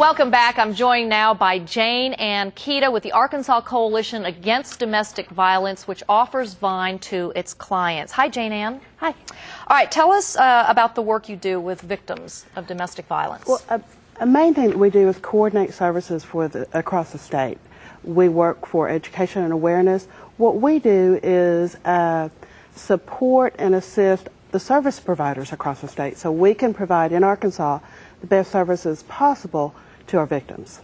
Welcome back. I'm joined now by Jane Ann Keita with the Arkansas Coalition Against Domestic Violence, which offers VINE to its clients. Hi, Jane Ann. Hi. All right, tell us about the work you do with victims of domestic violence. Well, a main thing that we do is coordinate services for across the state. We work for education and awareness. What we do is support and assist the service providers across the state so we can provide in Arkansas the best services possible to our victims.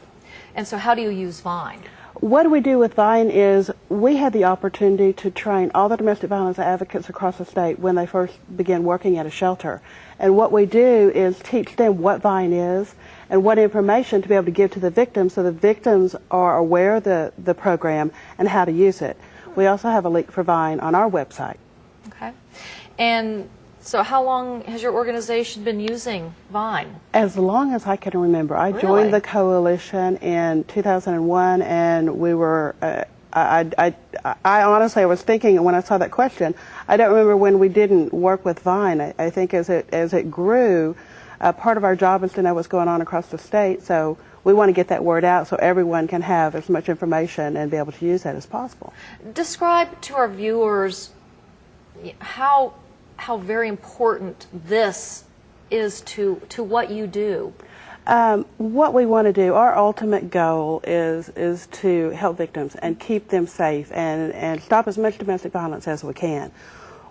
And so how do you use VINE? What we do with VINE is we had the opportunity to train all the domestic violence advocates across the state when they first began working at a shelter. And what we do is teach them what VINE is and what information to be able to give to the victims so the victims are aware of the program and how to use it. We also have a link for VINE on our website. Okay. And so how long has your organization been using VINE? As long as I can remember. I Really? joined the coalition in 2001, and we were, I honestly was thinking when I saw that question, I don't remember when we didn't work with VINE. I think as it grew, part of our job is to know what's going on across the state, so we want to get that word out so everyone can have as much information and be able to use that as possible. Describe to our viewers how very important this is to what you do. What we want to do, our ultimate goal is to help victims and keep them safe and stop as much domestic violence as we can.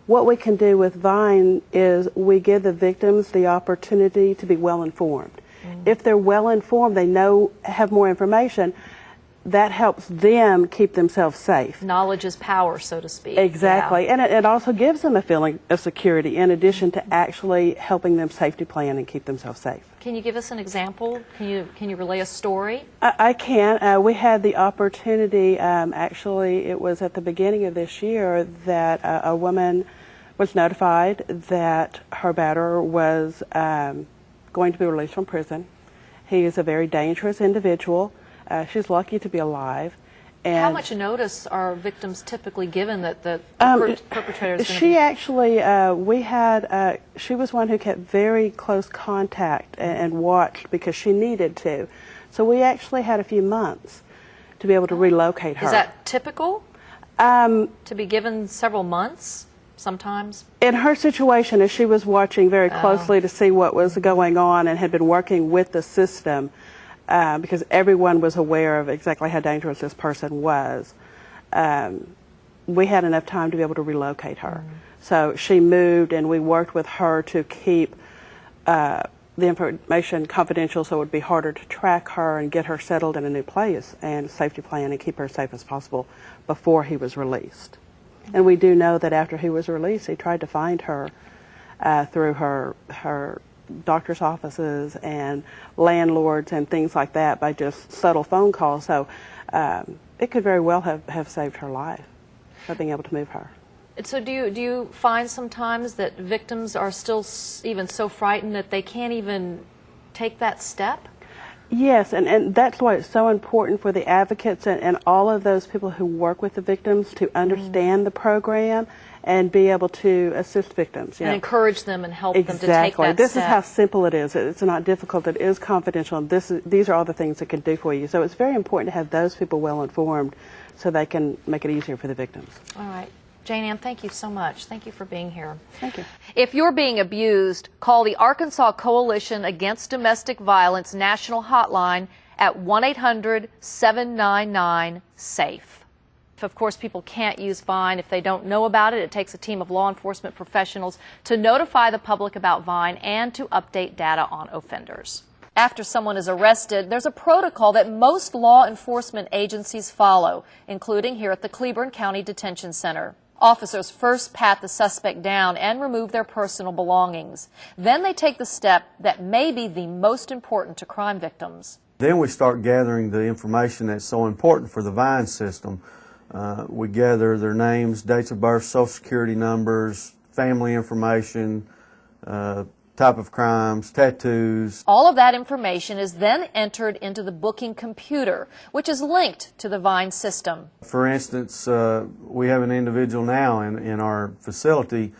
What we can do with VINE is we give the victims the opportunity to be well informed. If they're well informed, they have more information, that helps them keep themselves safe. Knowledge is power, so to speak. Exactly. Yeah. And it also gives them a feeling of security in addition to actually helping them safety plan and keep themselves safe. Can you give us an example? Can you relay a story? I can. We had the opportunity, actually it was at the beginning of this year, that a woman was notified that her batterer was going to be released from prison. He is a very dangerous individual. She's lucky to be alive. And how much notice are victims typically given that the perpetrator is going to She actually, she was one who kept very close contact and watched because she needed to. So we actually had a few months to be able to relocate her. Is that typical? To be given several months sometimes? In her situation, as she was watching very closely to see what was going on and had been working with the system, because everyone was aware of exactly how dangerous this person was, we had enough time to be able to relocate her. So she moved and we worked with her to keep the information confidential so it would be harder to track her and get her settled in a new place and safety plan and keep her as safe as possible before he was released. And we do know that after he was released, he tried to find her through her doctor's offices and landlords and things like that by just subtle phone calls. So it could very well have saved her life by being able to move her. So do you find sometimes that victims are still even so frightened that they can't even take that step? Yes, and that's why it's so important for the advocates and all of those people who work with the victims to understand the program and be able to assist victims. And encourage them and help them to take that step. This is how simple it is. It's not difficult. It is confidential. And these are all the things it can do for you. So it's very important to have those people well informed so they can make it easier for the victims. All right. Jane Ann, thank you so much. Thank you for being here. Thank you. If you're being abused, call the Arkansas Coalition Against Domestic Violence National Hotline at 1-800-799-SAFE. Of course, people can't use VINE if they don't know about it. It takes a team of law enforcement professionals to notify the public about VINE and to update data on offenders. After someone is arrested, there's a protocol that most law enforcement agencies follow, including here at the Cleburne County Detention Center. Officers first pat the suspect down and remove their personal belongings. Then they take the step that may be the most important to crime victims. Then we start gathering the information that's so important for the VINE system. We gather their names, dates of birth, social security numbers, family information, type of crimes, tattoos. All of that information is then entered into the booking computer, which is linked to the VINE system. For instance, we have an individual now in our facility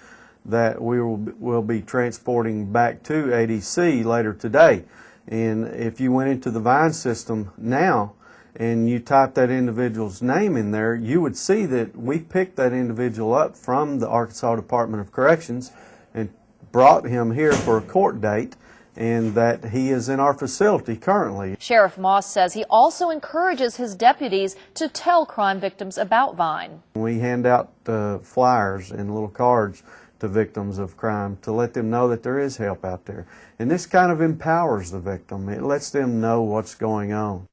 that we will be transporting back to ADC later today. And if you went into the Vine system now and you type that individual's name in there, you would see that we picked that individual up from the Arkansas Department of Corrections and brought him here for a court date, and that he is in our facility currently. Sheriff Moss says he also encourages his deputies to tell crime victims about Vine. We hand out flyers and little cards to victims of crime to let them know that there is help out there. And this kind of empowers the victim. It lets them know what's going on.